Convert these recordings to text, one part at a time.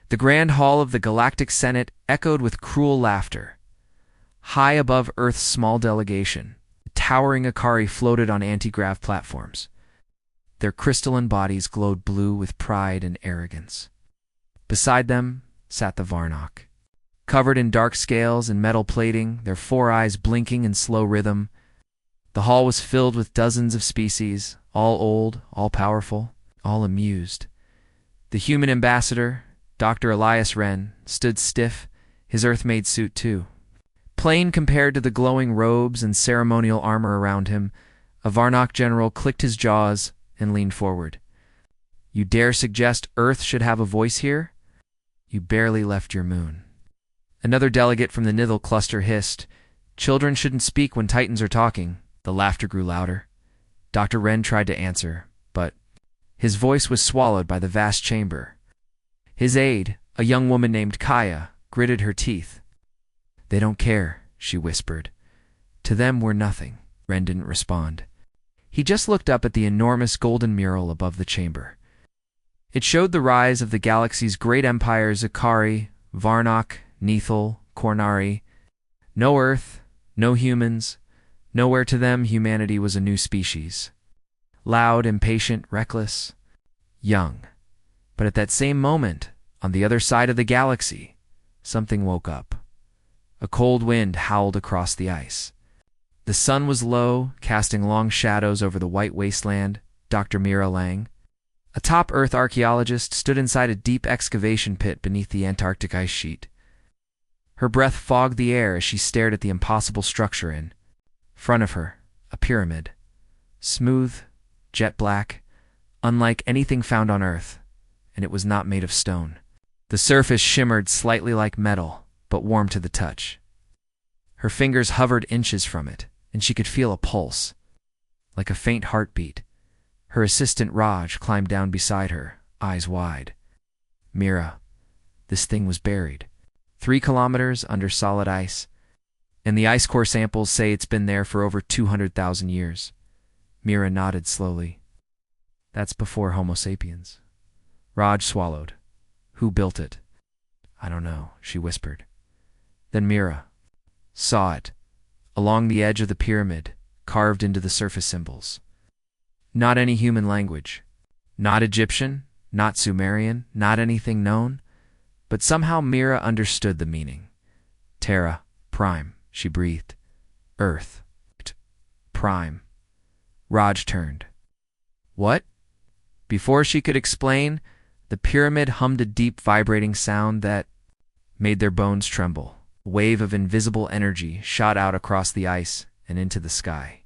The grand hall of the Galactic Senate echoed with cruel laughter. High above Earth's small delegation, towering Akari floated on anti-grav platforms. Their crystalline bodies glowed blue with pride and arrogance. Beside them sat the Varnock. Covered in dark scales and metal plating, their four eyes blinking in slow rhythm, the hall was filled with dozens of species, all old, all powerful, all amused. The human ambassador, Dr. Elias Wren, stood stiff, his Earth-made suit too. Plain compared to the glowing robes and ceremonial armor around him, a Varnock general clicked his jaws and leaned forward. "You dare suggest Earth should have a voice here? You barely left your moon." Another delegate from the Nithal cluster hissed, "Children shouldn't speak when Titans are talking." The laughter grew louder. Dr. Wren tried to answer, but his voice was swallowed by the vast chamber. His aide, a young woman named Kaya, gritted her teeth. "They don't care," she whispered. "To them, we're nothing." Wren didn't respond. He just looked up at the enormous golden mural above the chamber. It showed the rise of the galaxy's great empires Akari, Varnock, Nithal, Kornari. No Earth, no humans. Nowhere to them humanity was a new species. Loud, impatient, reckless, young. But at that same moment, on the other side of the galaxy, something woke up. A cold wind howled across the ice. The sun was low, casting long shadows over the white wasteland. Dr. Mira Lang, a top Earth archaeologist, stood inside a deep excavation pit beneath the Antarctic ice sheet. Her breath fogged the air as she stared at the impossible structure in front of her, a pyramid. Smooth, jet black, unlike anything found on Earth, and it was not made of stone. The surface shimmered slightly like metal, but warm to the touch. Her fingers hovered inches from it, and she could feel a pulse, like a faint heartbeat. Her assistant Raj climbed down beside her, eyes wide. "Mira, this thing was buried 3 kilometers under solid ice, and the ice core samples say it's been there for over 200,000 years. Mira nodded slowly. "That's before Homo sapiens." Raj swallowed. "Who built it?" "I don't know," she whispered. Then Mira saw it, along the edge of the pyramid, carved into the surface symbols. Not any human language. Not Egyptian, not Sumerian, not anything known. But somehow Mira understood the meaning. "Terra Prime," she breathed. "Earth. Prime." Raj turned. "What?" Before she could explain, the pyramid hummed a deep vibrating sound that made their bones tremble. A wave of invisible energy shot out across the ice and into the sky,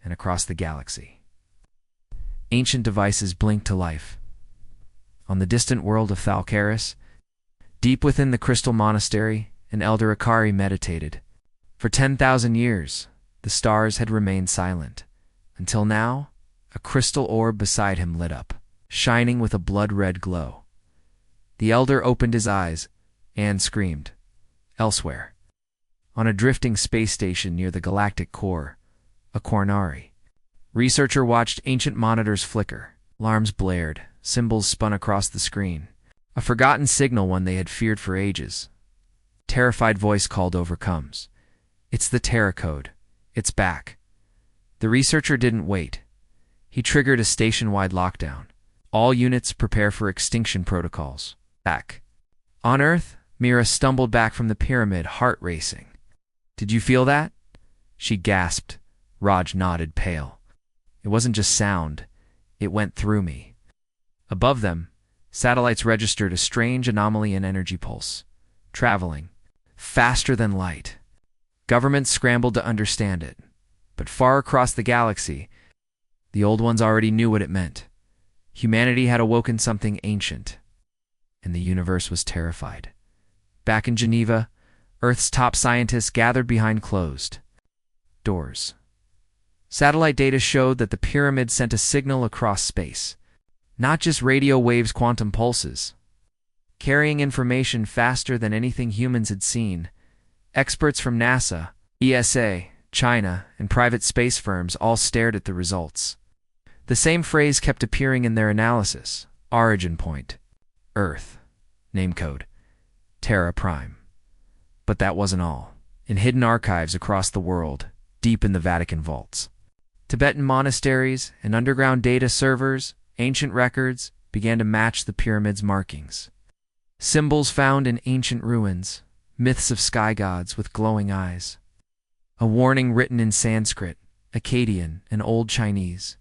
and across the galaxy. Ancient devices blinked to life. On the distant world of Thalcaris, deep within the crystal monastery, an elder Akari meditated. For 10,000 years, the stars had remained silent, until now, a crystal orb beside him lit up, shining with a blood-red glow. The elder opened his eyes and screamed. Elsewhere, on a drifting space station near the galactic core, a Kornari researcher watched ancient monitors flicker. Alarms blared, symbols spun across the screen. A forgotten signal, one they had feared for ages. Terrified voice called over comes. "It's the Terra code. It's back." The researcher didn't wait. He triggered a station-wide lockdown. "All units prepare for extinction protocols." Back. On Earth, Mira stumbled back from the pyramid, heart racing. "Did you feel that?" she gasped. Raj nodded, pale. "It wasn't just sound. It went through me." Above them, satellites registered a strange anomaly in energy pulse, traveling faster than light. Governments scrambled to understand it, but far across the galaxy, the old ones already knew what it meant. Humanity had awoken something ancient, and the universe was terrified. Back in Geneva, Earth's top scientists gathered behind closed doors. Satellite data showed that the pyramid sent a signal across space. Not just radio waves, quantum pulses. Carrying information faster than anything humans had seen. Experts from NASA, ESA, China, and private space firms all stared at the results. The same phrase kept appearing in their analysis. Origin point. Earth. name code Terra Prime. But that wasn't all. In hidden archives across the world, deep in the Vatican vaults, Tibetan monasteries and underground data servers, ancient records began to match the pyramid's markings. Symbols found in ancient ruins, myths of sky gods with glowing eyes. A warning written in Sanskrit, Akkadian, and Old Chinese.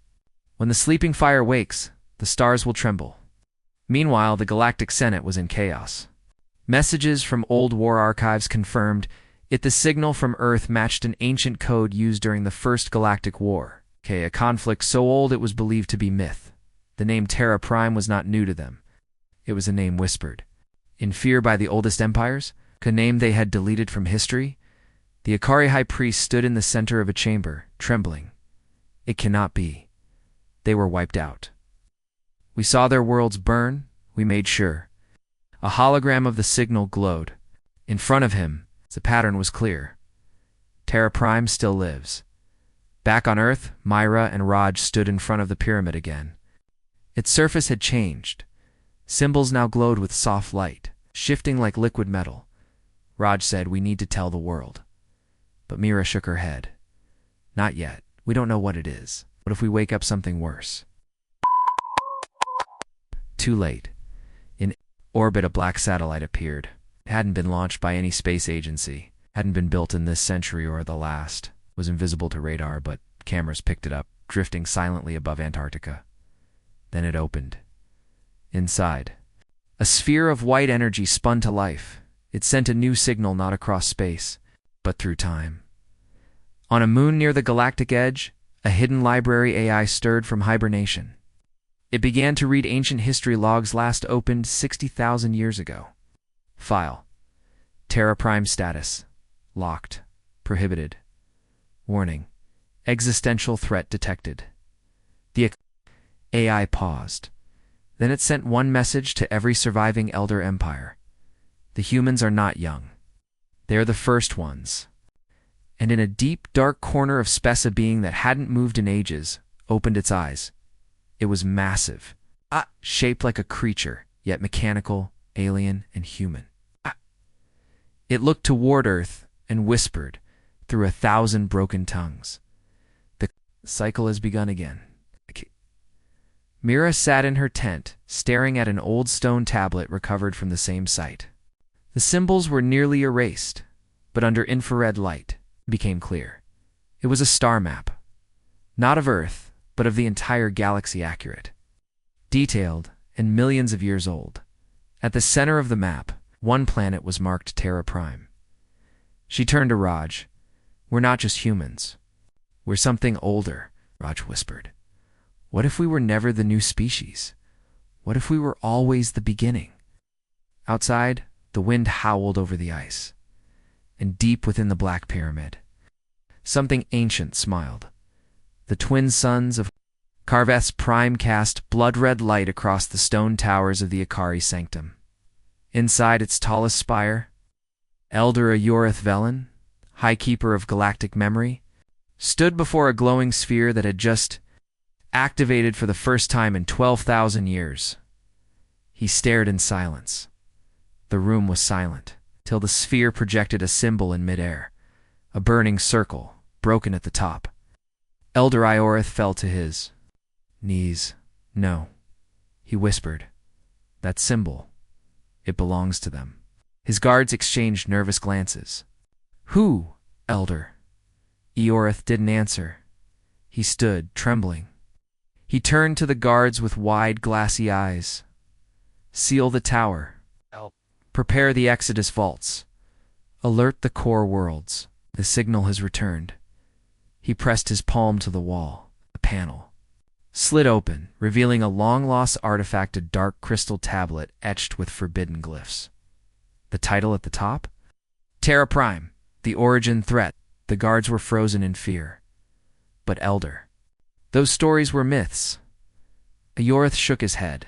When the sleeping fire wakes, the stars will tremble. Meanwhile, the Galactic Senate was in chaos. Messages from old war archives confirmed the signal from Earth matched an ancient code used during the First Galactic War, a conflict so old it was believed to be myth. The name Terra Prime was not new to them. It was a name whispered. In fear by the oldest empires, a name they had deleted from history, the Akari High Priest stood in the center of a chamber, trembling. It cannot be. They were wiped out. We saw their worlds burn, we made sure. A hologram of the signal glowed. In front of him, the pattern was clear. Terra Prime still lives. Back on Earth, Myra and Raj stood in front of the pyramid again. Its surface had changed. Symbols now glowed with soft light, shifting like liquid metal. Raj said, "We need to tell the world." But Myra shook her head. "Not yet. We don't know what it is. What if we wake up something worse?" Too late. In orbit, a black satellite appeared. It hadn't been launched by any space agency, hadn't been built in this century or the last. It was invisible to radar, but cameras picked it up, drifting silently above Antarctica. Then it opened. Inside, a sphere of white energy spun to life. It sent a new signal not across space, but through time. On a moon near the galactic edge, a hidden library AI stirred from hibernation. It began to read ancient history logs last opened 60,000 years ago. File. Terra Prime status. Locked. Prohibited. Warning. Existential threat detected. The AI paused. Then it sent one message to every surviving Elder Empire. The humans are not young. They are the first ones. And in a deep, dark corner of space, a being that hadn't moved in ages opened its eyes. It was massive, shaped like a creature, yet mechanical, alien, and human. It looked toward Earth and whispered through 1,000 broken tongues. The cycle has begun again. Mira sat in her tent, staring at an old stone tablet recovered from the same site. The symbols were nearly erased, but under infrared light, it became clear. It was a star map, not of Earth, but of the entire galaxy, accurate, detailed, and millions of years old. At the center of the map, one planet was marked Terra Prime. She turned to Raj. "We're not just humans. We're something older," Raj whispered. "What if we were never the new species? What if we were always the beginning?" Outside, the wind howled over the ice. And deep within the Black Pyramid, something ancient smiled. The twin suns of Karveth's Prime cast blood-red light across the stone towers of the Akari Sanctum. Inside its tallest spire, Elder Ayorith Velen, High Keeper of Galactic Memory, stood before a glowing sphere that had just activated for the first time in 12,000 years. He stared in silence. The room was silent, till the sphere projected a symbol in midair, a burning circle, broken at the top. Elder Ayorith fell to his knees. "No," he whispered. "That symbol, it belongs to them." His guards exchanged nervous glances. "Who, Elder?" Ayorith didn't answer. He stood, trembling. He turned to the guards with wide, glassy eyes. "Seal the tower. Prepare the Exodus vaults. Alert the core worlds. The signal has returned." He pressed his palm to the wall. A panel slid open, revealing a long-lost artifact, a dark crystal tablet etched with forbidden glyphs. The title at the top? Terra Prime, the origin threat. The guards were frozen in fear. But Elder, those stories were myths. Ayorith shook his head.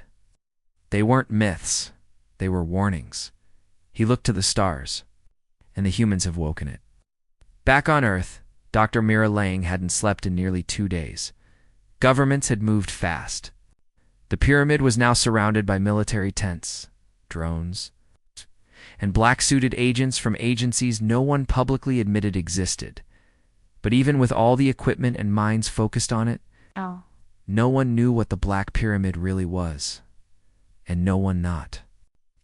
They weren't myths. They were warnings. He looked to the stars, and the humans have woken it. Back on Earth, Dr. Mira Lang hadn't slept in nearly 2 days. Governments had moved fast. The pyramid was now surrounded by military tents. drones, and black-suited agents from agencies no one publicly admitted existed. But even with all the equipment and minds focused on it, no one knew what the Black Pyramid really was. And no one not.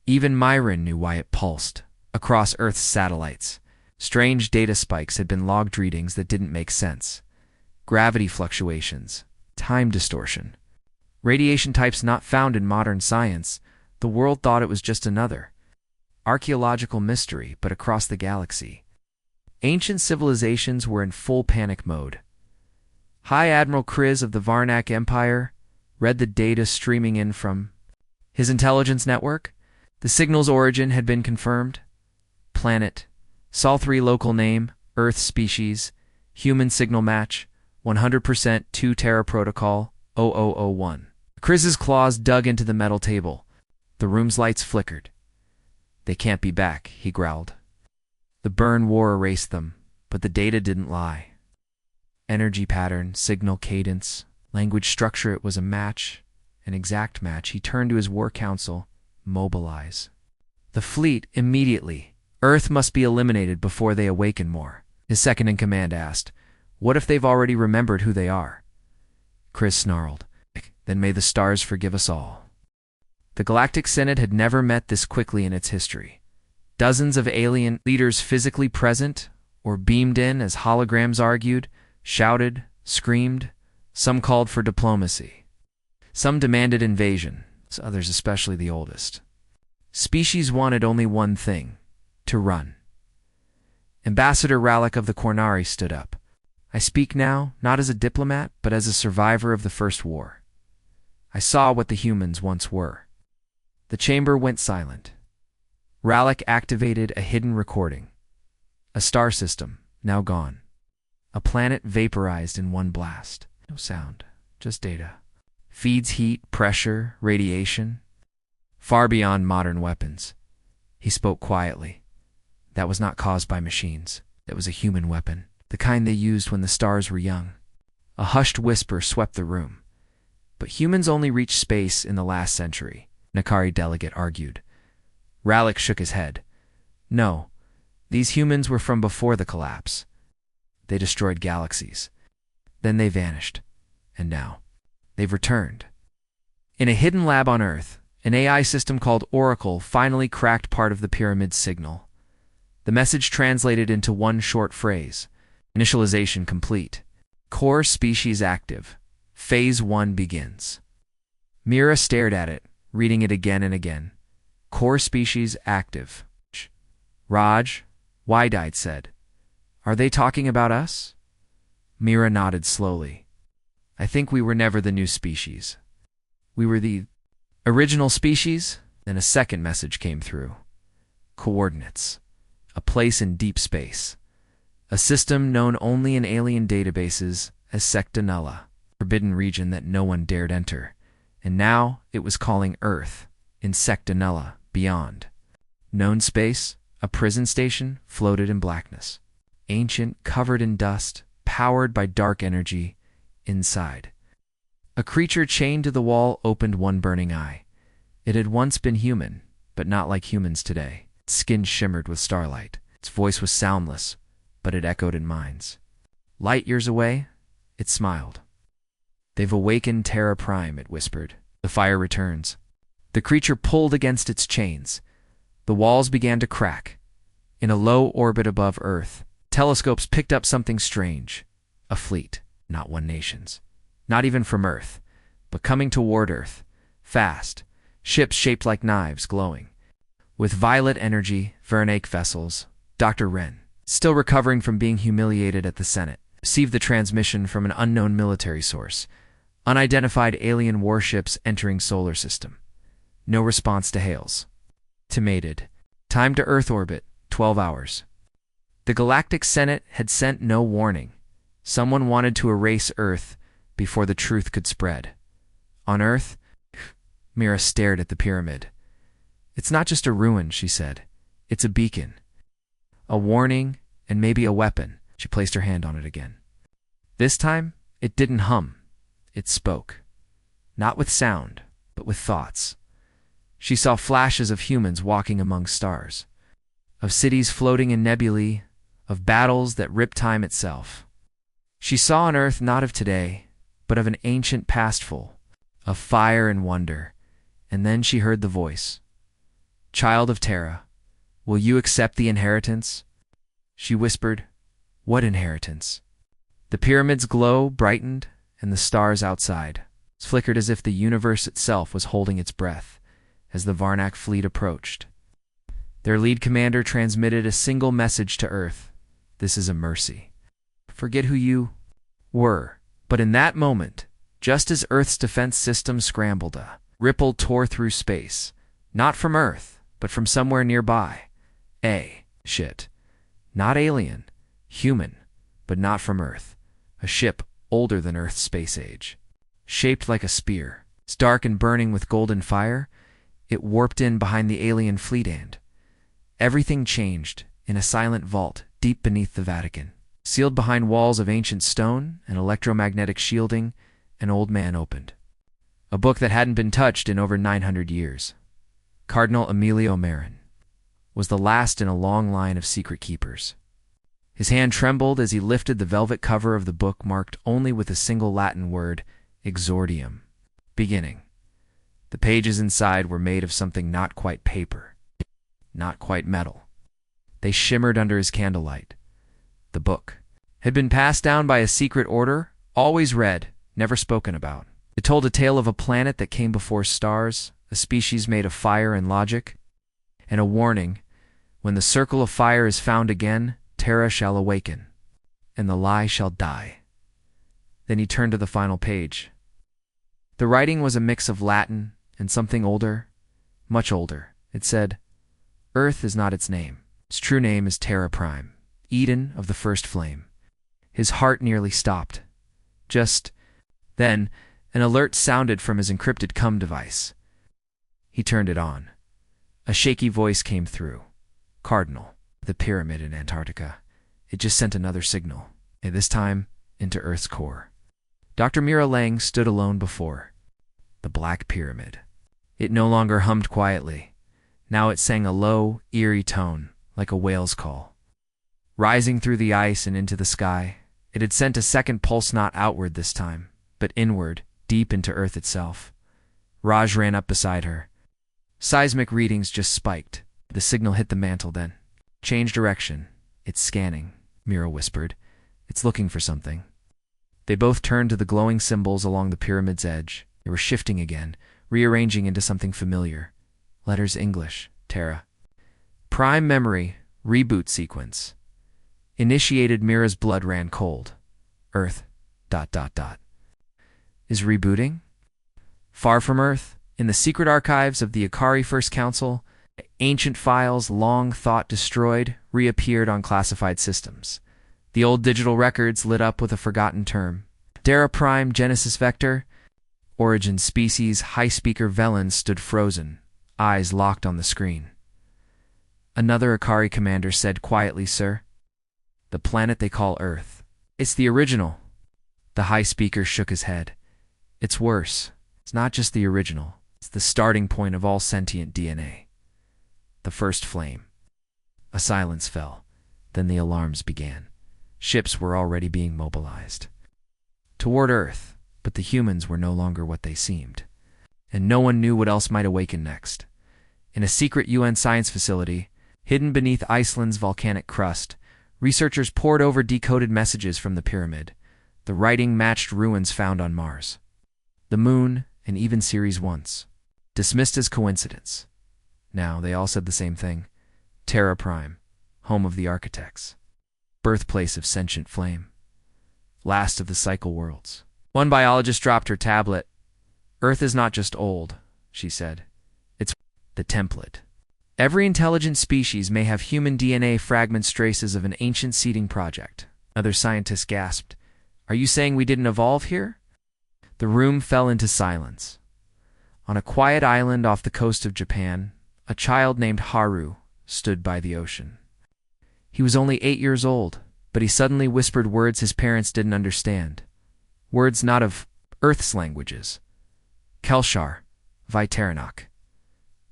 Even Myron knew why it pulsed across Earth's satellites. Strange data spikes had been logged readings that didn't make sense. Gravity fluctuations, time distortion, radiation types not found in modern science. The world thought it was just another archaeological mystery, but across the galaxy, ancient civilizations were in full panic mode. High Admiral Kriz of the Varnak Empire read the data streaming in from his intelligence network. The signal's origin had been confirmed. Planet, Sol-3 local name, Earth species, human signal match, 100% 2 Terra Protocol, 0001. Kriz's claws dug into the metal table. The room's lights flickered. They can't be back, he growled. The burn war erased them, but the data didn't lie. Energy pattern, signal cadence, language structure, it was a match, an exact match. He turned to his war council. Mobilize the fleet immediately. Earth must be eliminated before they awaken more. His second-in-command asked, "What if they've already remembered who they are?" Kriz snarled, "Then may the stars forgive us all." The Galactic Senate had never met this quickly in its history. Dozens of alien leaders physically present or beamed in as holograms argued, shouted, screamed. Some called for diplomacy. Some demanded invasion, others, especially the oldest. Species wanted only one thing: to run. Ambassador Rallick of the Qornari stood up. "I speak now, not as a diplomat, but as a survivor of the First War. I saw what the humans once were." The chamber went silent. Rallick activated a hidden recording. A star system, now gone. A planet vaporized in one blast. No sound, just data. Feeds heat, pressure, radiation. Far beyond modern weapons. He spoke quietly. That was not caused by machines. That was a human weapon, the kind they used when the stars were young. A hushed whisper swept the room. "But humans only reached space in the last century," Nakari delegate argued. Rallick shook his head. "No, these humans were from before the collapse. They destroyed galaxies. Then they vanished. And now, they've returned." In a hidden lab on Earth, an AI system called Oracle finally cracked part of the pyramid's signal. The message translated into one short phrase: "Initialization complete. Core species active. Phase 1 begins." Mira stared at it, reading it again and again. "Core species active." "Raj," Wide-Eyed said, "are they talking about us?" Mira nodded slowly. "I think we were never the new species. We were the original species." Then a second message came through. "Coordinates. A place in deep space. A system known only in alien databases as Secta Nulla, forbidden region that no one dared enter. And now it was calling Earth, in Secta Nulla, beyond. Known space, a prison station, floated in blackness. Ancient, covered in dust, powered by dark energy, inside. A creature chained to the wall opened one burning eye. It had once been human, but not like humans today. Its skin shimmered with starlight. Its voice was soundless, but it echoed in minds. Light years away, it smiled. "They've awakened Terra Prime," it whispered. "The fire returns." The creature pulled against its chains. The walls began to crack. In a low orbit above Earth, telescopes picked up something strange. A fleet, not one nation's. Not even from Earth, but coming toward Earth. Fast. Ships shaped like knives, glowing. With violet energy, Vernac vessels. Dr. Wren, still recovering from being humiliated at the Senate, received the transmission from an unknown military source. Unidentified alien warships entering solar system. No response to hails. Timated. Time to Earth orbit, 12 hours. The Galactic Senate had sent no warning. Someone wanted to erase Earth before the truth could spread. On Earth, Mira stared at the pyramid. "It's not just a ruin," she said. "It's a beacon. A warning, and maybe a weapon." She placed her hand on it again. This time, it didn't hum. It spoke. Not with sound, but with thoughts. She saw flashes of humans walking among stars, of cities floating in nebulae, of battles that ripped time itself. She saw an Earth not of today, but of an ancient past full of fire and wonder. And then she heard the voice. "Child of Terra, will you accept the inheritance?" She whispered, "What inheritance?" The pyramid's glow brightened, and the stars outside flickered as if the universe itself was holding its breath as the Varnak fleet approached. Their lead commander transmitted a single message to Earth. "This is a mercy. Forget who you were." But in that moment, just as Earth's defense system scrambled, a ripple tore through space, not from Earth, but from somewhere nearby. Shit. Not alien, human, but not from Earth. A ship older than Earth's space age. Shaped like a spear, it's dark and burning with golden fire, it warped in behind the alien fleet and everything changed in a silent vault deep beneath the Vatican. Sealed behind walls of ancient stone and electromagnetic shielding, an old man opened a book that hadn't been touched in over 900 years. Cardinal Emilio Marin was the last in a long line of secret keepers. His hand trembled as he lifted the velvet cover of the book marked only with a single Latin word, exordium, beginning. The pages inside were made of something not quite paper, not quite metal. They shimmered under his candlelight. The book had been passed down by a secret order, always read, never spoken about. It told a tale of a planet that came before stars, a species made of fire and logic, and a warning: when the circle of fire is found again, Terra shall awaken, and the lie shall die. Then he turned to the final page. The writing was a mix of Latin and something older, much older. It said, "Earth is not its name. Its true name is Terra Prime, Eden of the first flame." His heart nearly stopped. Just then, an alert sounded from his encrypted CUM device. He turned it on. A shaky voice came through. "Cardinal, the pyramid in Antarctica. It just sent another signal, and this time into Earth's core." Dr. Mira Lang stood alone before the Black Pyramid. It no longer hummed quietly. Now it sang a low, eerie tone, like a whale's call. Rising through the ice and into the sky, it had sent a second pulse not outward this time, but inward, deep into Earth itself. Raj ran up beside her. Seismic readings just spiked. The signal hit the mantle then. "Change direction. It's scanning," Mira whispered. "It's looking for something." They both turned to the glowing symbols along the pyramid's edge. They were shifting again, rearranging into something familiar. Letters English, Terra. Prime memory, reboot sequence. Initiated. Mira's blood ran cold. Earth, ... Is rebooting? Far from Earth, in the secret archives of the Akari First Council, ancient files long thought destroyed reappeared on classified systems. The old digital records lit up with a forgotten term. Terra Prime Genesis Vector. Origin species high speaker Velen stood frozen, eyes locked on the screen. Another Akari commander said quietly, "Sir, the planet they call Earth. It's the original." The high speaker shook his head. "It's worse. It's not just the original. It's the starting point of all sentient DNA. The first flame." A silence fell. Then the alarms began. Ships were already being mobilized toward Earth, but the humans were no longer what they seemed. And no one knew what else might awaken next. In a secret UN science facility, hidden beneath Iceland's volcanic crust, researchers pored over decoded messages from the pyramid. The writing matched ruins found on Mars, the Moon, and even Ceres once. Dismissed as coincidence. Now they all said the same thing. Terra Prime, home of the architects. Birthplace of sentient flame. Last of the cycle worlds. One biologist dropped her tablet. "Earth is not just old," she said. "It's the template. Every intelligent species may have human DNA fragments, traces of an ancient seeding project." Another scientist gasped. "Are you saying we didn't evolve here?" The room fell into silence. On a quiet island off the coast of Japan, a child named Haru stood by the ocean. He was only 8 years old, but he suddenly whispered words his parents didn't understand. Words not of Earth's languages. Kelshar, Viternak.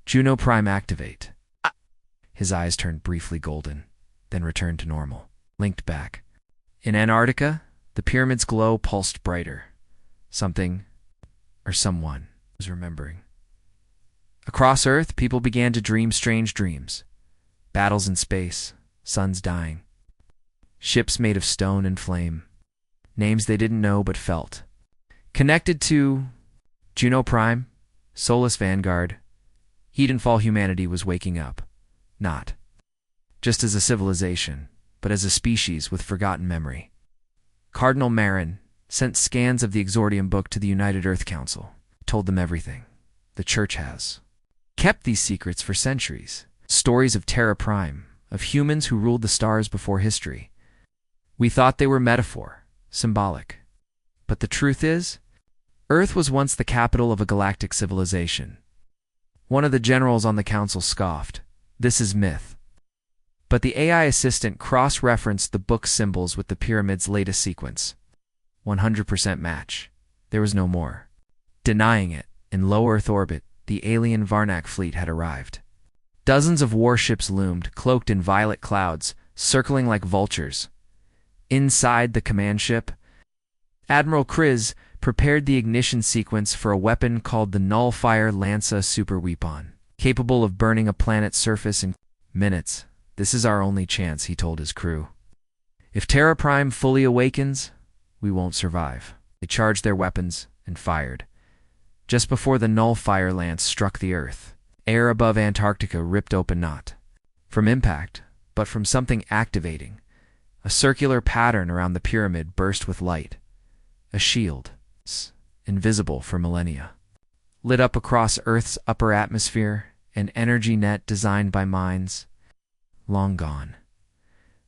Juno Prime activate. His eyes turned briefly golden, then returned to normal. Linked back. In Antarctica, the pyramid's glow pulsed brighter. Something, or someone, was remembering. Across Earth, people began to dream strange dreams. Battles in space, suns dying. Ships made of stone and flame. Names they didn't know but felt. Connected to Juno Prime, Solus Vanguard, Edenfall humanity was waking up. Not just as a civilization, but as a species with forgotten memory. Cardinal Marin sent scans of the Exordium book to the United Earth Council, told them everything. The Church has kept these secrets for centuries. Stories of Terra Prime, of humans who ruled the stars before history. We thought they were metaphor, symbolic. But the truth is, Earth was once the capital of a galactic civilization. One of the generals on the council scoffed. This is myth. But the AI assistant cross-referenced the book's symbols with the pyramid's latest sequence. 100% match. There was no more. Denying it, in low Earth orbit, the alien Varnak fleet had arrived. Dozens of warships loomed, cloaked in violet clouds, circling like vultures. Inside the command ship, Admiral Kriz prepared the ignition sequence for a weapon called the Nullfire Lanza Superweapon, capable of burning a planet's surface in minutes. This is our only chance, he told his crew. If Terra Prime fully awakens, we won't survive. They charged their weapons and fired. Just before the Nullfire Lance struck the Earth, air above Antarctica ripped open not from impact, but from something activating. A circular pattern around the pyramid burst with light. A shield, invisible for millennia, lit up across Earth's upper atmosphere, an energy net designed by minds long gone.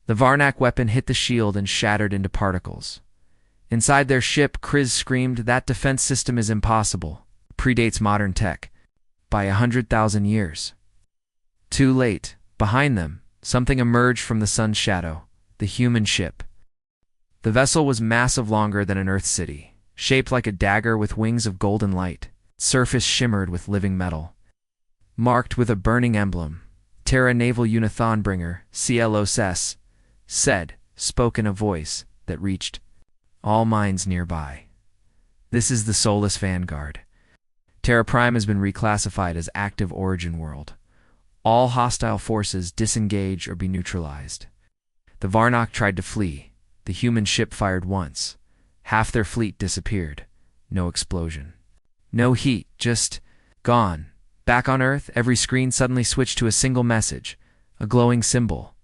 The Varnak weapon hit the shield and shattered into particles. Inside their ship, Kriz screamed, "That defense system is impossible. Predates modern tech by 100,000 years." Too late. Behind them, something emerged from the sun's shadow. The human ship. The vessel was massive, longer than an Earth city, shaped like a dagger with wings of golden light. Its surface shimmered with living metal. Marked with a burning emblem, Terra Naval Unithonbringer, CLOS, spoke in a voice that reached all minds nearby. This is the Solus Vanguard. Terra Prime has been reclassified as active origin world. All hostile forces disengage or be neutralized. The Varnak tried to flee. The human ship fired once. Half their fleet disappeared. No explosion. No heat, just gone. Back on Earth, every screen suddenly switched to a single message, a glowing symbol,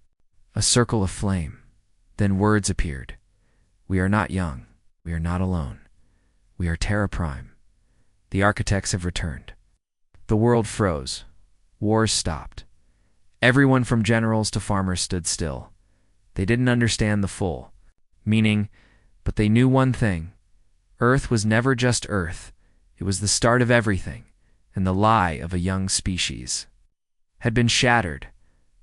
a circle of flame. Then words appeared. We are not young. We are not alone. We are Terra Prime. The architects have returned. The world froze. Wars stopped. Everyone from generals to farmers stood still. They didn't understand the full meaning, but they knew one thing. Earth was never just Earth. It was the start of everything, and the lie of a young species had been shattered.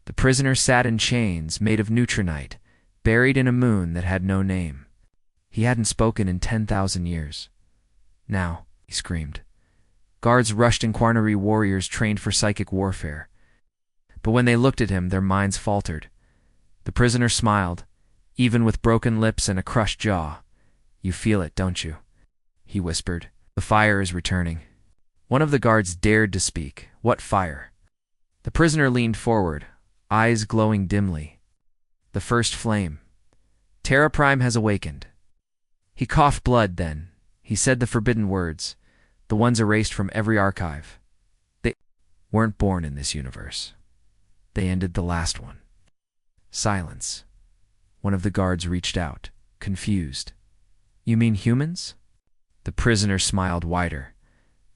The prisoner sat in chains made of neutronite, buried in a moon that had no name. He hadn't spoken in 10,000 years. Now, he screamed. Guards rushed in, Quarnary warriors trained for psychic warfare. But when they looked at him, their minds faltered. The prisoner smiled, even with broken lips and a crushed jaw. You feel it, don't you? He whispered. The fire is returning. One of the guards dared to speak. What fire? The prisoner leaned forward, eyes glowing dimly. The first flame. Terra Prime has awakened. He coughed blood then. He said the forbidden words, the ones erased from every archive. They weren't born in this universe. They ended the last one. Silence. One of the guards reached out, confused. You mean humans? The prisoner smiled wider.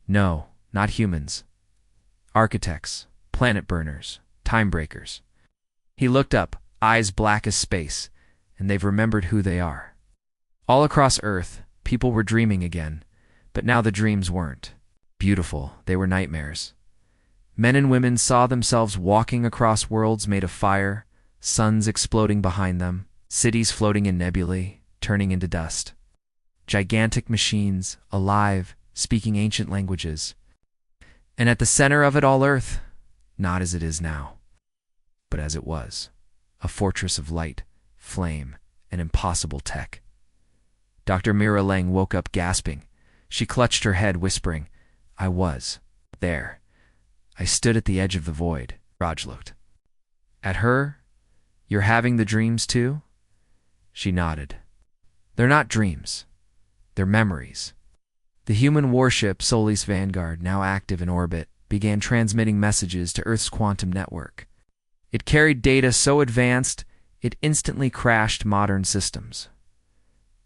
No, not humans. Architects, planet burners, time breakers. He looked up, eyes black as space, and they've remembered who they are. All across Earth, people were dreaming again, but now the dreams weren't beautiful, they were nightmares. Men and women saw themselves walking across worlds made of fire, suns exploding behind them, cities floating in nebulae, turning into dust. Gigantic machines, alive, speaking ancient languages. And at the center of it all, Earth, not as it is now, but as it was, a fortress of light, flame, and impossible tech. Dr. Mira Lang woke up gasping. She clutched her head, whispering, "I was there. I stood at the edge of the void." Raj looked at her. "You're having the dreams too?" She nodded. "They're not dreams. They're memories." The human warship Solis Vanguard, now active in orbit, began transmitting messages to Earth's quantum network. It carried data so advanced it instantly crashed modern systems.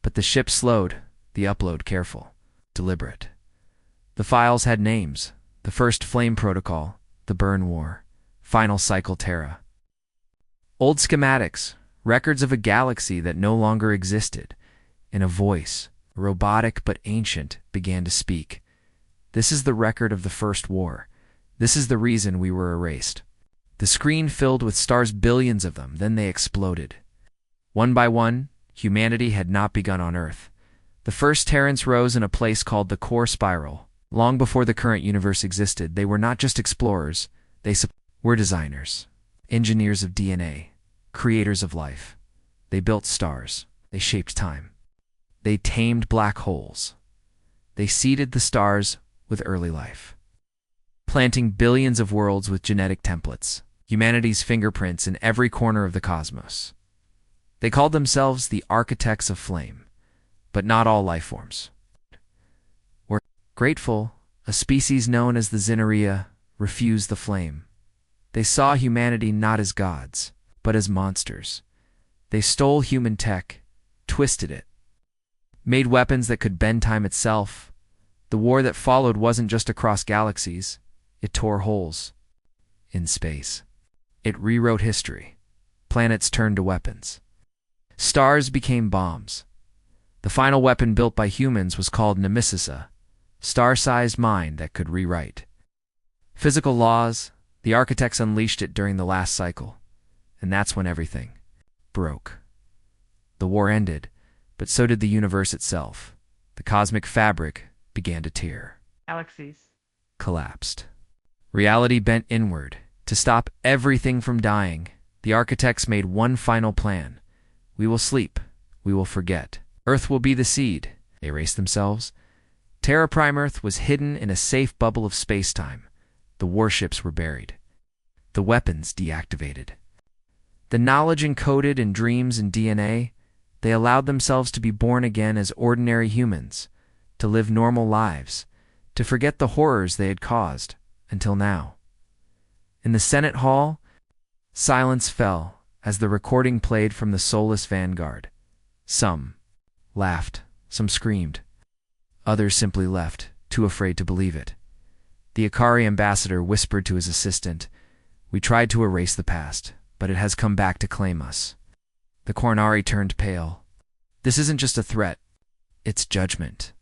But the ship slowed, the upload careful, deliberate. The files had names: the first Flame Protocol, the Burn War, Final Cycle Terra. Old schematics, records of a galaxy that no longer existed. In a voice, robotic but ancient, began to speak. "This is the record of the First War. This is the reason we were erased." The screen filled with stars, billions of them, then they exploded. One by one, humanity had not begun on Earth. The first Terrans rose in a place called the Core Spiral. Long before the current universe existed, they were not just explorers, they were designers, engineers of DNA, creators of life. They built stars. They shaped time. They tamed black holes. They seeded the stars with early life, planting billions of worlds with genetic templates, humanity's fingerprints in every corner of the cosmos. They called themselves the architects of flame, but not all life forms were grateful. A species known as the Zinneria refused the flame. They saw humanity not as gods, but as monsters. They stole human tech, twisted it, made weapons that could bend time itself. The war that followed wasn't just across galaxies. It tore holes in space. It rewrote history. Planets turned to weapons. Stars became bombs. The final weapon built by humans was called Nemesis, a star-sized mind that could rewrite physical laws. The architects unleashed it during the last cycle, and that's when everything broke. The war ended, but so did the universe itself. The cosmic fabric began to tear. Galaxies Collapsed. Reality bent inward. To stop everything from dying, the architects made one final plan. We will sleep. We will forget. Earth will be the seed. They erased themselves. Terra Prime Earth was hidden in a safe bubble of space-time. The warships were buried. The weapons deactivated. The knowledge encoded in dreams and DNA. They allowed themselves to be born again as ordinary humans, to live normal lives, to forget the horrors they had caused, until now. In the Senate Hall, silence fell as the recording played from the Solis Vanguard. Some laughed, some screamed. Others simply left, too afraid to believe it. The Akari ambassador whispered to his assistant, "We tried to erase the past, but it has come back to claim us." The Cornari turned pale. "This isn't just a threat, it's judgment."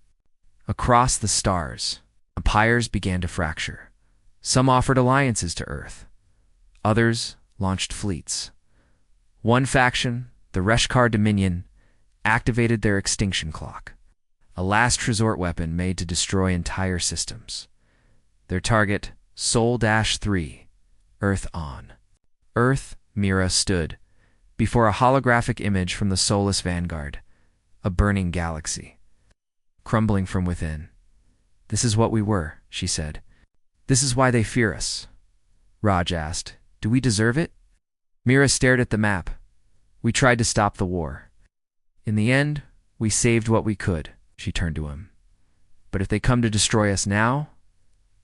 Across the stars, empires began to fracture. Some offered alliances to Earth. Others launched fleets. One faction, the Reshkar Dominion, activated their extinction clock, a last resort weapon made to destroy entire systems. Their target, Sol-3, Earth on. Earth, Mira stood before a holographic image from the Solis Vanguard, a burning galaxy, crumbling from within. "This is what we were," she said. "This is why they fear us." Raj asked, "Do we deserve it?" Mira stared at the map. "We tried to stop the war. In the end, we saved what we could." She turned to him. "But if they come to destroy us now,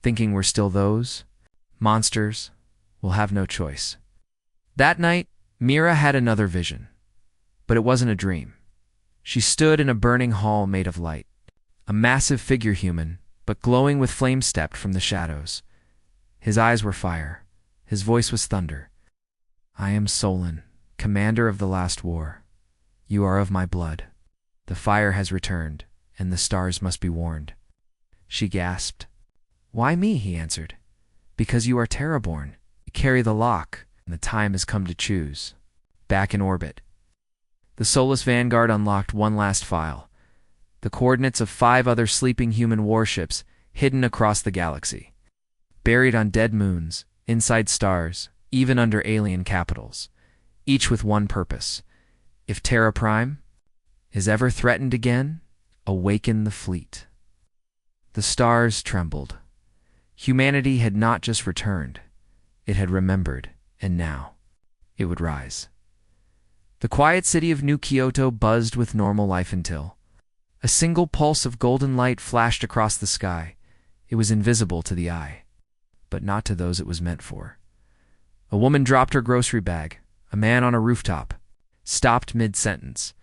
thinking we're still those monsters, we'll have no choice." That night, Mira had another vision. But it wasn't a dream. She stood in a burning hall made of light. A massive figure human, but glowing with flame, stepped from the shadows. His eyes were fire. His voice was thunder. "I am Solon, commander of the last war. You are of my blood. The fire has returned, and the stars must be warned." She gasped. "Why me?" he answered. "Because you are Terraborn. You carry the lock, and the time has come to choose." Back in orbit, the Solis Vanguard unlocked one last file. The coordinates of 5 other sleeping human warships hidden across the galaxy. Buried on dead moons, inside stars, even under alien capitals, each with one purpose. If Terra Prime is ever threatened again, awaken the fleet. The stars trembled. Humanity had not just returned, it had remembered, and now it would rise. The quiet city of New Kyoto buzzed with normal life until a single pulse of golden light flashed across the sky. It was invisible to the eye, but not to those it was meant for. A woman dropped her grocery bag. A man on a rooftop stopped mid-sentence.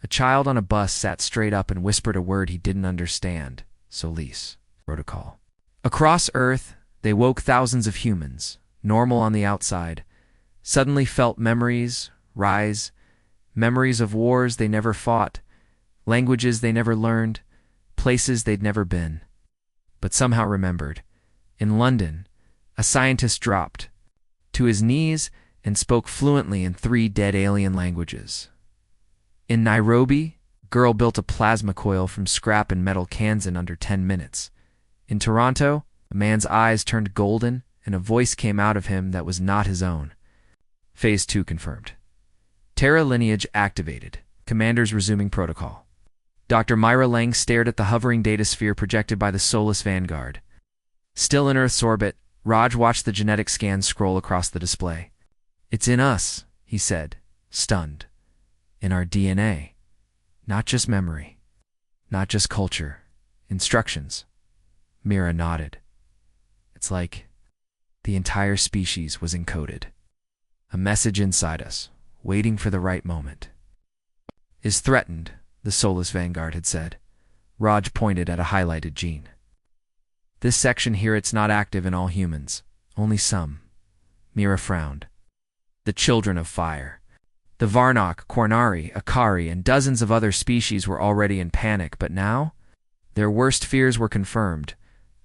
A child on a bus sat straight up and whispered a word he didn't understand. Solis. Protocol. Across Earth, they woke thousands of humans, normal on the outside, suddenly felt memories rise, memories of wars they never fought, languages they never learned, places they'd never been, but somehow remembered. In London, a scientist dropped to his knees and spoke fluently in 3 dead alien languages. In Nairobi, a girl built a plasma coil from scrap and metal cans in under 10 minutes. In Toronto, a man's eyes turned golden and a voice came out of him that was not his own. Phase 2 confirmed. Terra lineage activated. Commanders resuming protocol. Dr. Myra Lang stared at the hovering data sphere projected by the soulless Vanguard. Still in Earth's orbit, Raj watched the genetic scans scroll across the display. "It's in us," he said, stunned. "In our DNA. Not just memory. Not just culture. Instructions." Mira nodded. "It's like the entire species was encoded. A message inside us, waiting for the right moment." "Is threatened," the soulless Vanguard had said. Raj pointed at a highlighted gene. "This section here, it's not active in all humans. Only some." Mira frowned. "The children of fire." The Varnok, Qornari, Akari, and dozens of other species were already in panic, but now their worst fears were confirmed.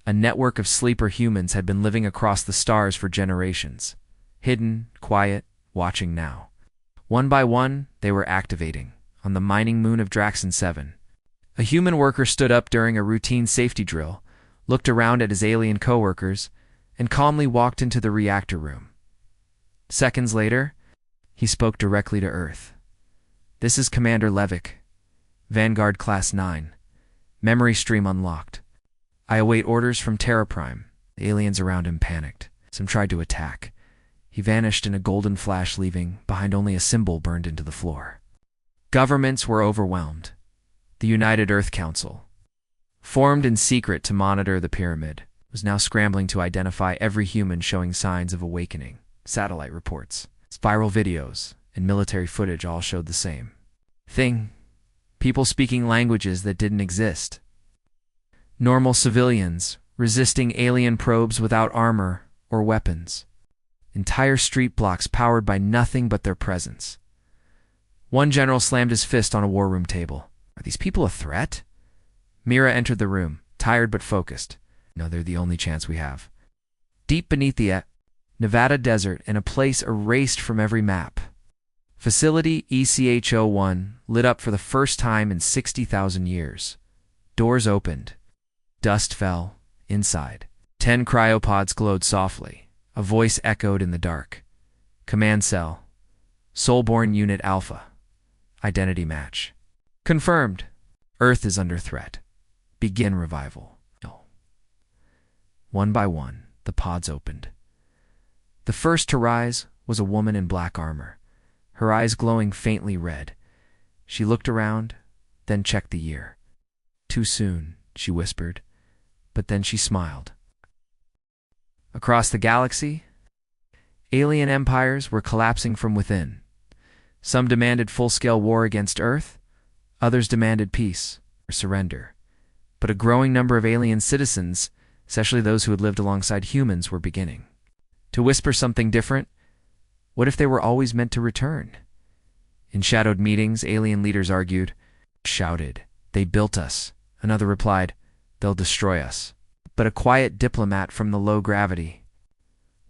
A network of sleeper humans had been living across the stars for generations. Hidden, quiet, watching now. One by one, they were activating. On the mining moon of Draxon 7. A human worker stood up during a routine safety drill, looked around at his alien coworkers, and calmly walked into the reactor room. Seconds later, he spoke directly to Earth. "This is Commander Levick. Vanguard Class 9. Memory stream unlocked. I await orders from Terra Prime." The aliens around him panicked. Some tried to attack. He vanished in a golden flash, leaving behind only a symbol burned into the floor. Governments were overwhelmed. The United Earth Council, formed in secret to monitor the pyramid, was now scrambling to identify every human showing signs of awakening. Satellite reports, viral videos, and military footage all showed the same thing. People speaking languages that didn't exist. Normal civilians resisting alien probes without armor or weapons. Entire street blocks powered by nothing but their presence. One general slammed his fist on a war room table. "Are these people a threat?" Mira entered the room, tired but focused. "No, they're the only chance we have." Deep beneath the Nevada desert, in a place erased from every map, Facility ECH-01 lit up for the first time in 60,000 years. Doors opened. Dust fell. Inside, 10 cryopods glowed softly. A voice echoed in the dark. "Command cell. Soulborn Unit Alpha. Identity match. Confirmed. Earth is under threat. Begin revival." One by one, the pods opened. The first to rise was a woman in black armor, her eyes glowing faintly red. She looked around, then checked the year. "Too soon," she whispered, but then she smiled. Across the galaxy, alien empires were collapsing from within. Some demanded full-scale war against Earth, others demanded peace or surrender. But a growing number of alien citizens, especially those who had lived alongside humans, were beginning to whisper something different. What if they were always meant to return? In shadowed meetings, alien leaders argued, shouted, "They built us." Another replied, "They'll destroy us." But a quiet diplomat from the low-gravity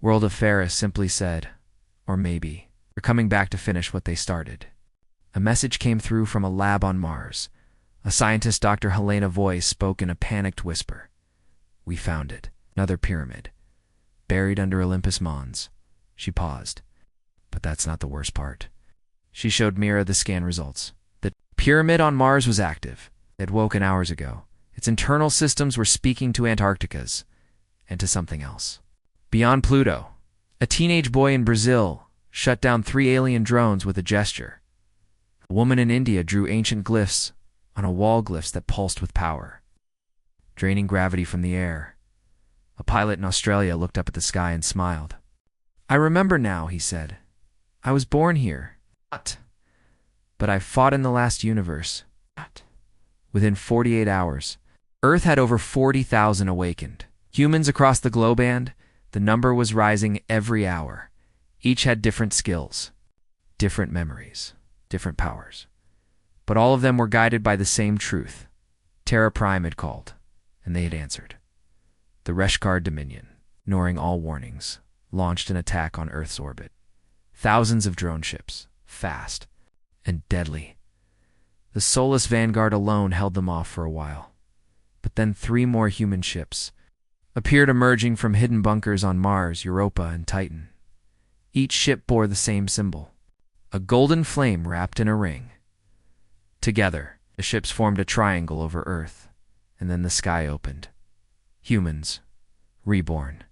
world of Ferris simply said, "Or maybe they're coming back to finish what they started." A message came through from a lab on Mars. A scientist, Dr. Helena Voice, spoke in a panicked whisper. "We found it. Another pyramid. buried under Olympus Mons. She paused. But that's not the worst part. She showed Mira the scan results. The pyramid on Mars was active. It had woken hours ago. Its internal systems were speaking to Antarctica's, and to something else. Beyond Pluto, a teenage boy in Brazil shut down 3 alien drones with a gesture. A woman in India drew ancient glyphs on a wall, glyphs that pulsed with power, draining gravity from the air. A pilot in Australia looked up at the sky and smiled. "I remember now," he said. "I was born here. But I fought in the last universe." Within 48 hours, Earth had over 40,000 awakened. Humans across the globe, and the number was rising every hour. Each had different skills, different memories, different powers. But all of them were guided by the same truth. Terra Prime had called, and they had answered. The Reshkar Dominion, ignoring all warnings, launched an attack on Earth's orbit. Thousands of drone ships, fast and deadly. The soulless Vanguard alone held them off for a while. But then 3 more human ships appeared, emerging from hidden bunkers on Mars, Europa, and Titan. Each ship bore the same symbol, a golden flame wrapped in a ring. Together, the ships formed a triangle over Earth, and then the sky opened. Humans, reborn.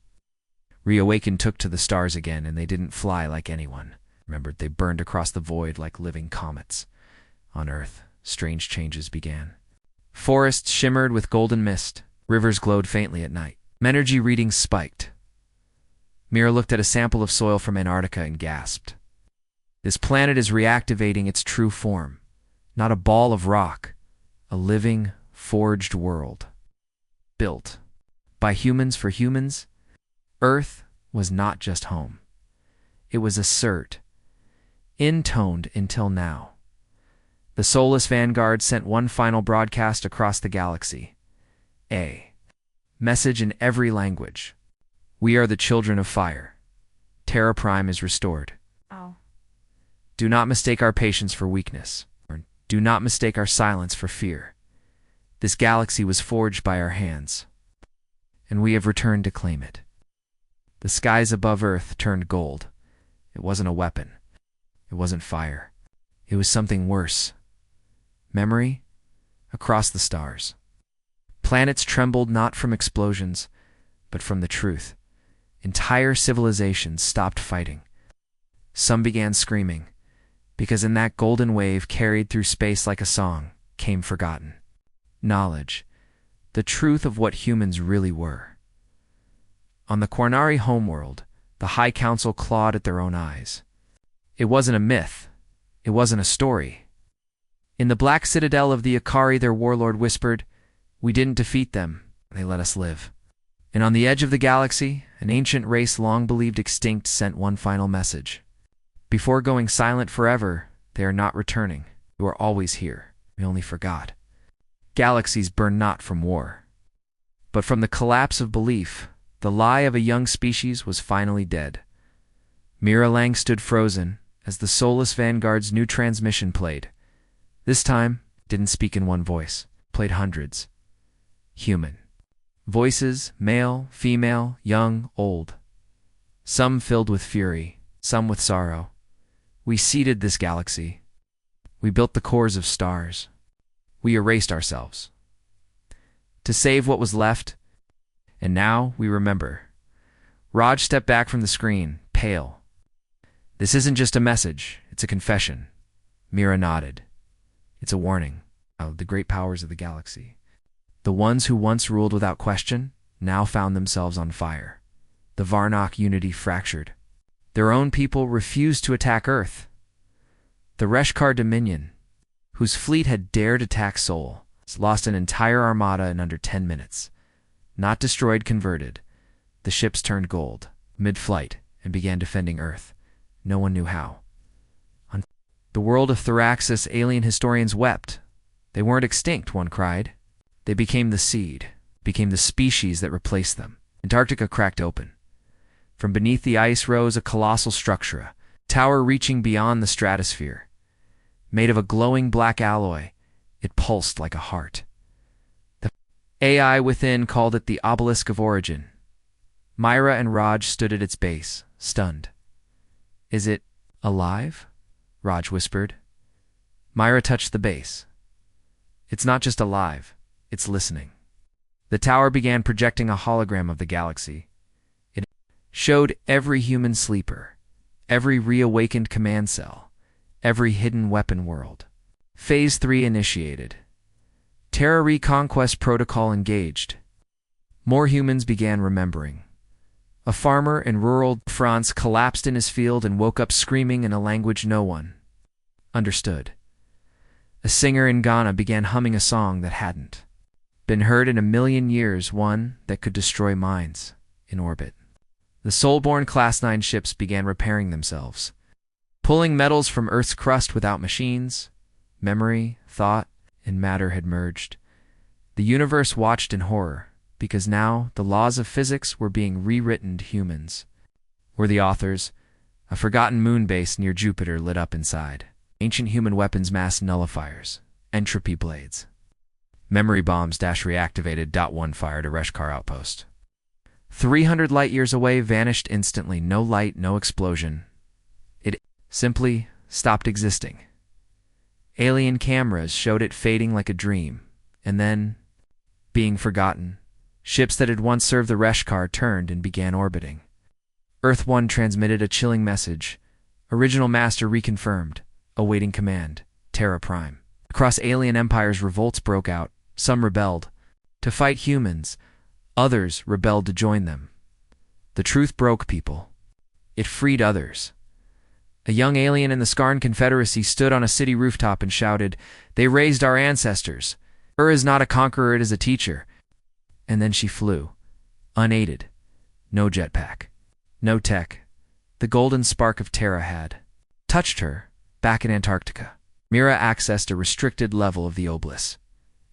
Reawakened, took to the stars again, and they didn't fly like anyone. Remembered, they burned across the void like living comets. On Earth, strange changes began. Forests shimmered with golden mist. Rivers glowed faintly at night. Energy readings spiked. Mira looked at a sample of soil from Antarctica and gasped. This planet is reactivating its true form. Not a ball of rock. A living, forged world. Built by humans for humans. Earth was not just home. It was assert, intoned until now. The soulless Vanguard sent one final broadcast across the galaxy. A message in every language. We are the children of fire. Terra Prime is restored. Oh. Do not mistake our patience for weakness, or do not mistake our silence for fear. This galaxy was forged by our hands, and we have returned to claim it. The skies above Earth turned gold. It wasn't a weapon. It wasn't fire. It was something worse. Memory across the stars. Planets trembled not from explosions, but from the truth. Entire civilizations stopped fighting. Some began screaming, because in that golden wave carried through space like a song came forgotten knowledge, the truth of what humans really were. On the Quarnari homeworld, the High Council clawed at their own eyes. It wasn't a myth. It wasn't a story. In the black citadel of the Ikari, their warlord whispered, "We didn't defeat them. They let us live." And on the edge of the galaxy, an ancient race long believed extinct sent one final message. Before going silent forever, they are not returning. You are always here. We only forgot. Galaxies burn not from war, but from the collapse of belief. The lie of a young species was finally dead. Mira Lang stood frozen as the soulless Vanguard's new transmission played. This time, it didn't speak in one voice. It played hundreds. Human. Voices, male, female, young, old. Some filled with fury, some with sorrow. We seeded this galaxy. We built the cores of stars. We erased ourselves to save what was left. And now we remember. Raj stepped back from the screen, pale. This isn't just a message, it's a confession. Mira nodded. It's a warning of the great powers of the galaxy. The ones who once ruled without question now found themselves on fire. The Varnok unity fractured. Their own people refused to attack Earth. The Reshkar Dominion, whose fleet had dared attack Sol, lost an entire armada in under 10 minutes. Not destroyed, converted. The ships turned gold, mid-flight, and began defending Earth. No one knew how. On the world of Thraxis, alien historians wept. They weren't extinct, one cried. They became the seed, became the species that replaced them. Antarctica cracked open. From beneath the ice rose a colossal structure, a tower reaching beyond the stratosphere. Made of a glowing black alloy, it pulsed like a heart. The AI within called it the Obelisk of Origin. Myra and Raj stood at its base, stunned. "Is it alive?" Raj whispered. Myra touched the base. "It's not just alive, it's listening." The tower began projecting a hologram of the galaxy. It showed every human sleeper, every reawakened command cell, every hidden weapon world. Phase 3 initiated. Terra Reconquest Protocol engaged. More humans began remembering. A farmer in rural France collapsed in his field and woke up screaming in a language no one understood. A singer in Ghana began humming a song that hadn't been heard in a million years, one that could destroy minds in orbit. The Soulborn Class 9 ships began repairing themselves, pulling metals from Earth's crust without machines. Memory, thought, and matter had merged. The universe watched in horror, because now the laws of physics were being rewritten to humans. Were the authors? A forgotten moon base near Jupiter lit up inside. Ancient human weapons mass nullifiers. Entropy blades. Memory bombs -reactivated. One fired a Reshkar outpost. 300 light-years away vanished instantly. No light, no explosion. It simply stopped existing. Alien cameras showed it fading like a dream, and then, being forgotten, ships that had once served the Reshkar turned and began orbiting. Earth 1 transmitted a chilling message. Original Master reconfirmed, awaiting command, Terra Prime. Across alien empires, revolts broke out. Some rebelled to fight humans. Others rebelled to join them. The truth broke people. It freed others. A young alien in the Skarn Confederacy stood on a city rooftop and shouted, "They raised our ancestors. Is not a conqueror, it is a teacher." And then she flew, unaided. No jetpack. No tech. The golden spark of Terra had touched her back in Antarctica. Mira accessed a restricted level of the obelisk.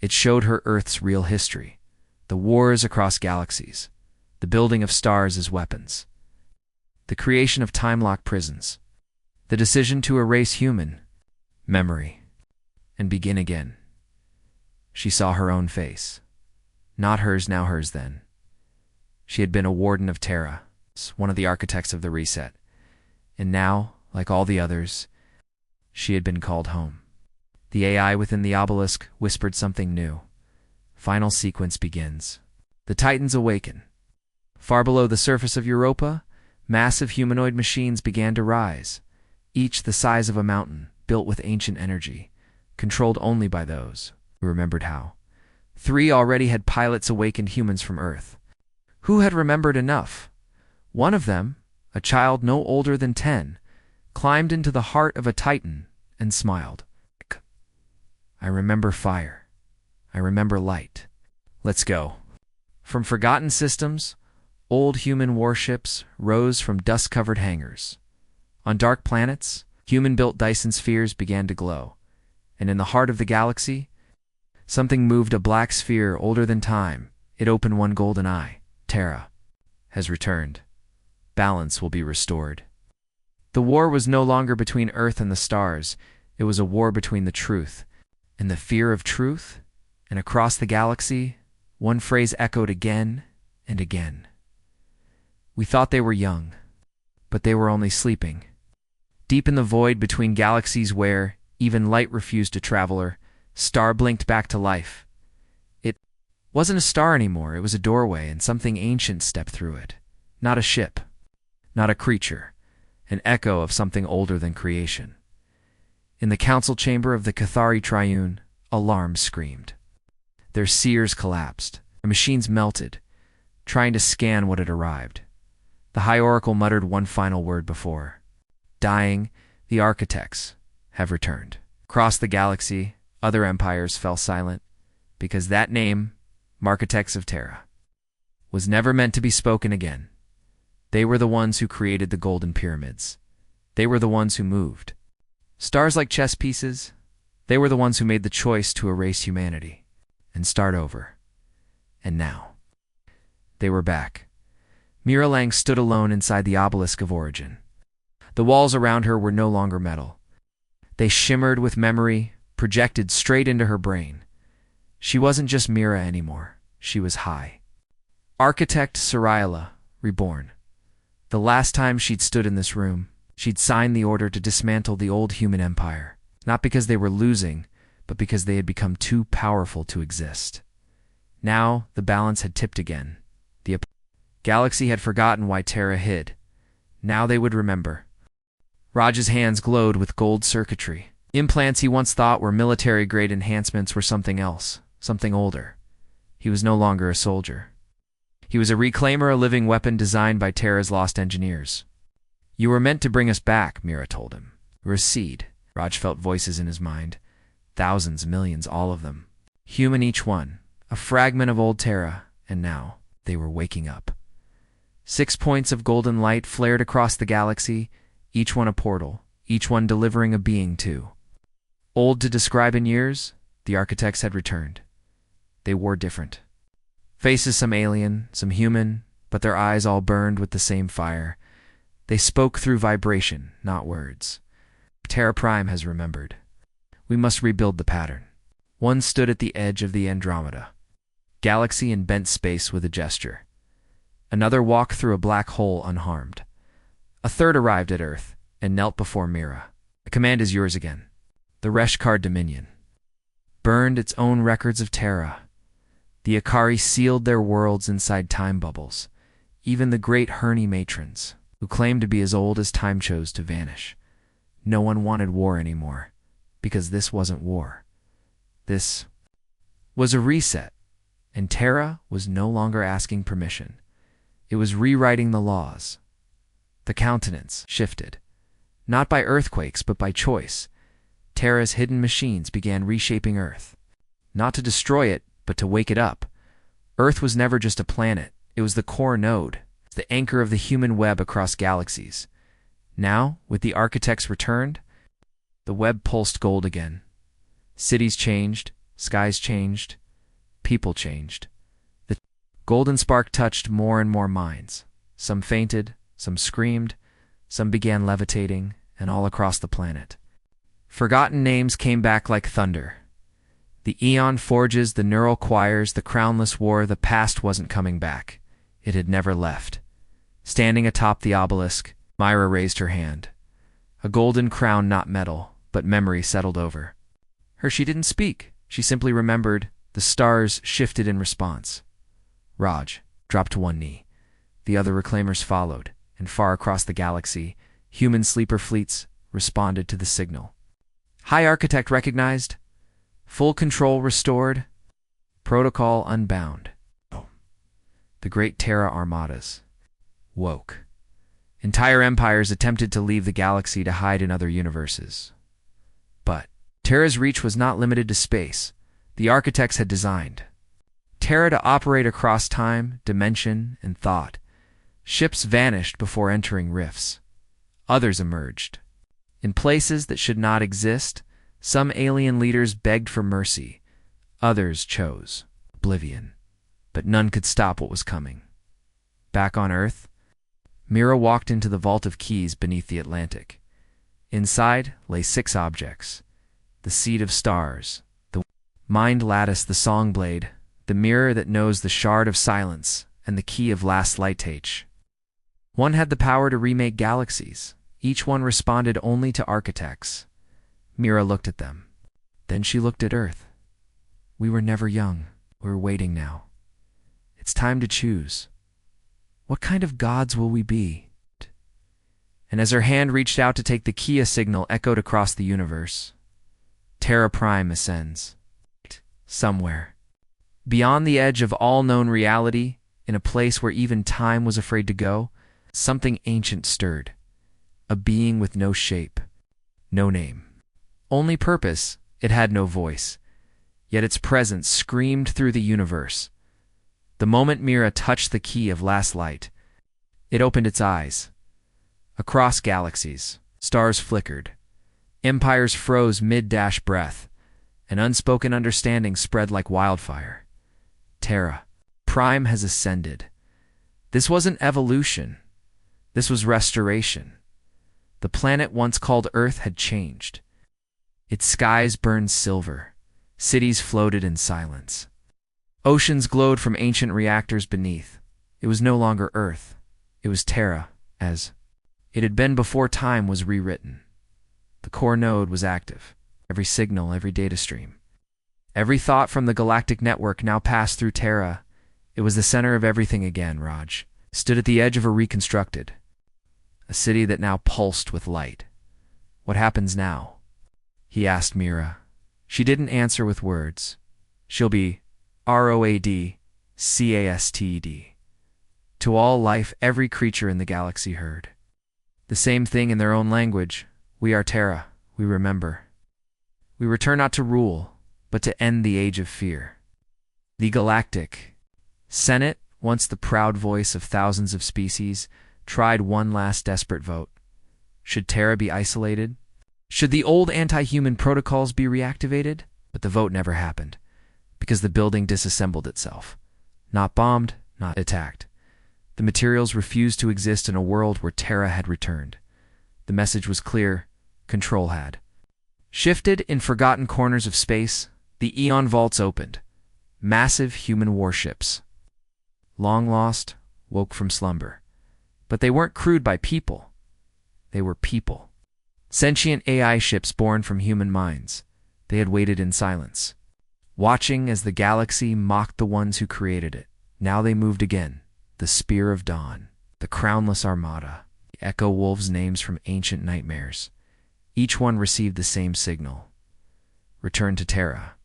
It showed her Earth's real history. The wars across galaxies. The building of stars as weapons. The creation of time-locked prisons. The decision to erase human memory and begin again. She saw her own face. Not hers now, hers then. She had been a warden of Terra, one of the architects of the reset. And now, like all the others, she had been called home. The AI within the obelisk whispered something new. Final sequence begins. The Titans awaken. Far below the surface of Europa, massive humanoid machines began to rise, each the size of a mountain, built with ancient energy, controlled only by those who remembered how. 3 already had pilots awakened humans from Earth. Who had remembered enough? One of them, a child no older than 10, climbed into the heart of a Titan and smiled. "I remember fire. I remember light. Let's go." From forgotten systems, old human warships rose from dust-covered hangars. On dark planets, human-built Dyson spheres began to glow. And in the heart of the galaxy, something moved, a black sphere older than time. It opened one golden eye. Terra has returned. Balance will be restored. The war was no longer between Earth and the stars. It was a war between the truth and the fear of truth. And across the galaxy, one phrase echoed again and again. We thought they were young, but they were only sleeping. Deep in the void between galaxies where even light refused to travel, star blinked back to life. It wasn't a star anymore, it was a doorway, and something ancient stepped through it. Not a ship, not a creature, an echo of something older than creation. In the council chamber of the Cathari Triune, alarms screamed. Their seers collapsed, the machines melted, trying to scan what had arrived. The High Oracle muttered one final word before dying. The architects have returned. Across the galaxy, other empires fell silent, because that name, Architects of Terra, was never meant to be spoken again. They were the ones who created the golden pyramids. They were the ones who moved stars like chess pieces. They were the ones who made the choice to erase humanity and start over. And now, they were back. Mira Lang stood alone inside the obelisk of origin. The walls around her were no longer metal. They shimmered with memory, projected straight into her brain. She wasn't just Mira anymore. She was High Architect Saraila, reborn. The last time she'd stood in this room, she'd signed the order to dismantle the old human empire, not because they were losing, but because they had become too powerful to exist. Now, the balance had tipped again. The galaxy had forgotten why Terra hid. Now they would remember. Raj's hands glowed with gold circuitry. Implants he once thought were military-grade enhancements were something else, something older. He was no longer a soldier. He was a reclaimer, a living weapon designed by Terra's lost engineers. "You were meant to bring us back," Mira told him. "We're a seed." Raj felt voices in his mind. Thousands, millions, all of them. Human each one. A fragment of old Terra, and now they were waking up. 6 points of golden light flared across the galaxy, each one a portal, each one delivering a being too. Old to describe in years, the architects had returned. They wore different. Faces some alien, some human, but their eyes all burned with the same fire. They spoke through vibration, not words. Terra Prime has remembered. We must rebuild the pattern. One stood at the edge of the Andromeda, galaxy in bent space with a gesture. Another walked through a black hole unharmed. A third arrived at Earth and knelt before Mira. "The command is yours again." The Reshkar Dominion burned its own records of Terra. The Akari sealed their worlds inside time bubbles. Even the great Herni matrons, who claimed to be as old as time, chose to vanish. No one wanted war anymore, because this wasn't war. This was a reset, and Terra was no longer asking permission. It was rewriting the laws. The countenance shifted, not by earthquakes, but by choice. Terra's hidden machines began reshaping Earth, not to destroy it, but to wake it up. Earth was never just a planet. It was the core node, the anchor of the human web across galaxies. Now, with the architects returned, the web pulsed gold again. Cities changed, skies changed, people changed. The golden spark touched more and more minds. Some fainted, some screamed, some began levitating, and all across the planet. Forgotten names came back like thunder. The eon forges, the neural choirs, the crownless war, the past wasn't coming back. It had never left. Standing atop the obelisk, Myra raised her hand. A golden crown, not metal, but memory settled over her. She didn't speak. She simply remembered. The stars shifted in response. Raj dropped to one knee. The other reclaimers followed, and far across the galaxy, human sleeper fleets responded to the signal. High Architect recognized. Full control restored. Protocol unbound. The great Terra armadas woke. Entire empires attempted to leave the galaxy to hide in other universes. But Terra's reach was not limited to space. The architects had designed Terra to operate across time, dimension, and thought. Ships vanished before entering rifts. Others emerged. In places that should not exist, some alien leaders begged for mercy. Others chose oblivion. But none could stop what was coming. Back on Earth, Mira walked into the vault of keys beneath the Atlantic. Inside lay 6 objects: the seed of stars, the mind lattice, the song blade, the mirror that knows, the shard of silence, and the key of last lightage. One had the power to remake galaxies. Each one responded only to architects. Mira looked at them. Then she looked at Earth. We were never young. We're waiting now. It's time to choose. What kind of gods will we be? And as her hand reached out to take the key, a signal echoed across the universe. Terra Prime ascends. Somewhere. Beyond the edge of all known reality, in a place where even time was afraid to go, something ancient stirred. A being with no shape, no name. Only purpose. It had no voice. Yet its presence screamed through the universe. The moment Mira touched the key of last light, it opened its eyes. Across galaxies, stars flickered. Empires froze mid-breath. An unspoken understanding spread like wildfire. Terra Prime has ascended. This wasn't evolution. This was restoration. The planet once called Earth had changed. Its skies burned silver. Cities floated in silence. Oceans glowed from ancient reactors beneath. It was no longer Earth. It was Terra, as it had been before time was rewritten. The core node was active. Every signal, every data stream. Every thought from the galactic network now passed through Terra. It was the center of everything again. Raj stood at the edge of a reconstructed, a city that now pulsed with light. What happens now? He asked Mira. She didn't answer with words. She'll be ROADCASTD. To all life, every creature in the galaxy heard the same thing in their own language. We are Terra. We remember. We return not to rule, but to end the age of fear. The Galactic Senate, once the proud voice of thousands of species, tried one last desperate vote. Should Terra be isolated? Should the old anti-human protocols be reactivated? But the vote never happened, because the building disassembled itself. Not bombed, not attacked. The materials refused to exist in a world where Terra had returned. The message was clear. Control had shifted. In forgotten corners of space, the eon vaults opened. Massive human warships, long lost, woke from slumber. But they weren't crewed by people. They were people. Sentient AI ships born from human minds. They had waited in silence, watching as the galaxy mocked the ones who created it. Now they moved again. The Spear of Dawn, the Crownless Armada, the Echo Wolves, names from ancient nightmares. Each one received the same signal. Return to Terra.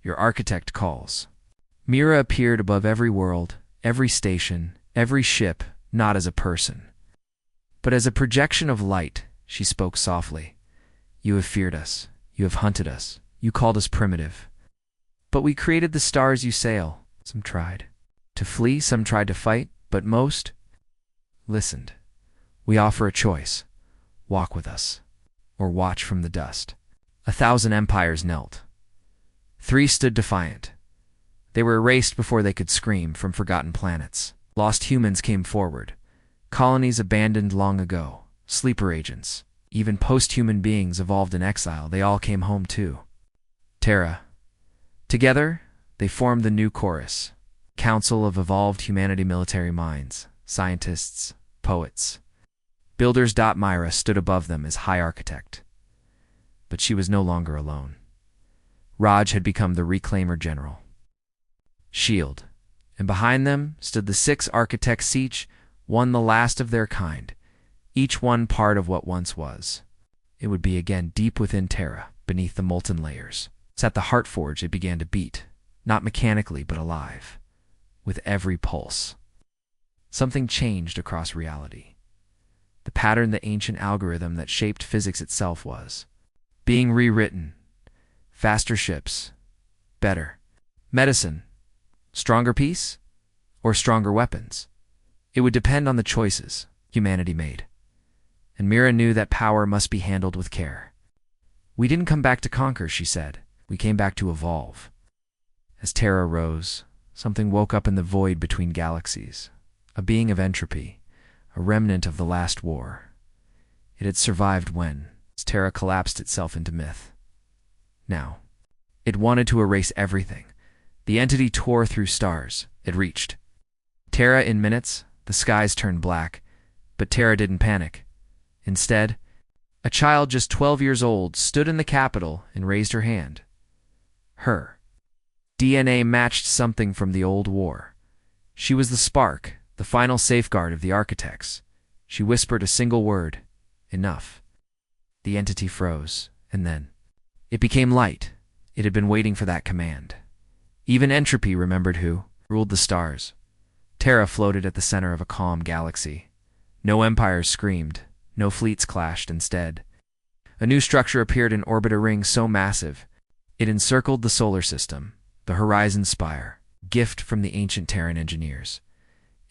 Your architect calls. Mira appeared above every world, every station, every ship, not as a person, but as a projection of light. She spoke softly. You have feared us. You have hunted us. You called us primitive. But we created the stars you sail. Some tried to flee, some tried to fight, but most listened. We offer a choice. Walk with us, or watch from the dust. 1,000 empires knelt. 3 stood defiant. They were erased before they could scream from forgotten planets. Lost humans came forward. Colonies abandoned long ago. Sleeper agents. Even post-human beings evolved in exile. They all came home too. Terra. Together, they formed the new chorus. Council of Evolved Humanity Military Minds. Scientists. Poets. Builders. Myra stood above them as High Architect. But she was no longer alone. Raj had become the Reclaimer General. Shield. And behind them stood the 6 architects, each one the last of their kind, each one part of what once was. It would be again deep within Terra, beneath the molten layers. At the heart forge it began to beat, not mechanically but alive, with every pulse. Something changed across reality. The pattern, the ancient algorithm that shaped physics itself was being rewritten. Faster ships. Better. Medicine. Stronger peace? Or stronger weapons? It would depend on the choices humanity made. And Mira knew that power must be handled with care. We didn't come back to conquer, she said. We came back to evolve. As Terra rose, something woke up in the void between galaxies. A being of entropy, a remnant of the last war. It had survived when Terra collapsed itself into myth. Now, it wanted to erase everything. The entity tore through stars. It reached Terra in minutes. The skies turned black, but Terra didn't panic. Instead, a child just 12 years old stood in the capital and raised her hand. Her DNA matched something from the old war. She was the spark, the final safeguard of the architects. She whispered a single word. Enough. The entity froze, and then it became light. It had been waiting for that command. Even entropy remembered who ruled the stars. Terra floated at the center of a calm galaxy. No empires screamed. No fleets clashed. Instead, a new structure appeared in orbit, a ring so massive it encircled the solar system, the Horizon Spire, gift from the ancient Terran engineers.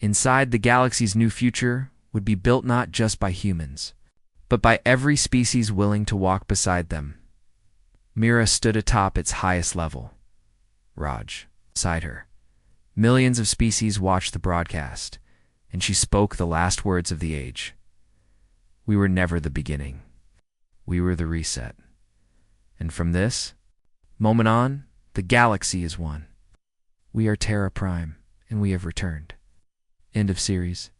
Inside, the galaxy's new future would be built not just by humans, but by every species willing to walk beside them. Mira stood atop its highest level. Raj, beside her. Millions of species watched the broadcast, and she spoke the last words of the age. We were never the beginning. We were the reset. And from this moment on, the galaxy is one. We are Terra Prime, and we have returned. End of series.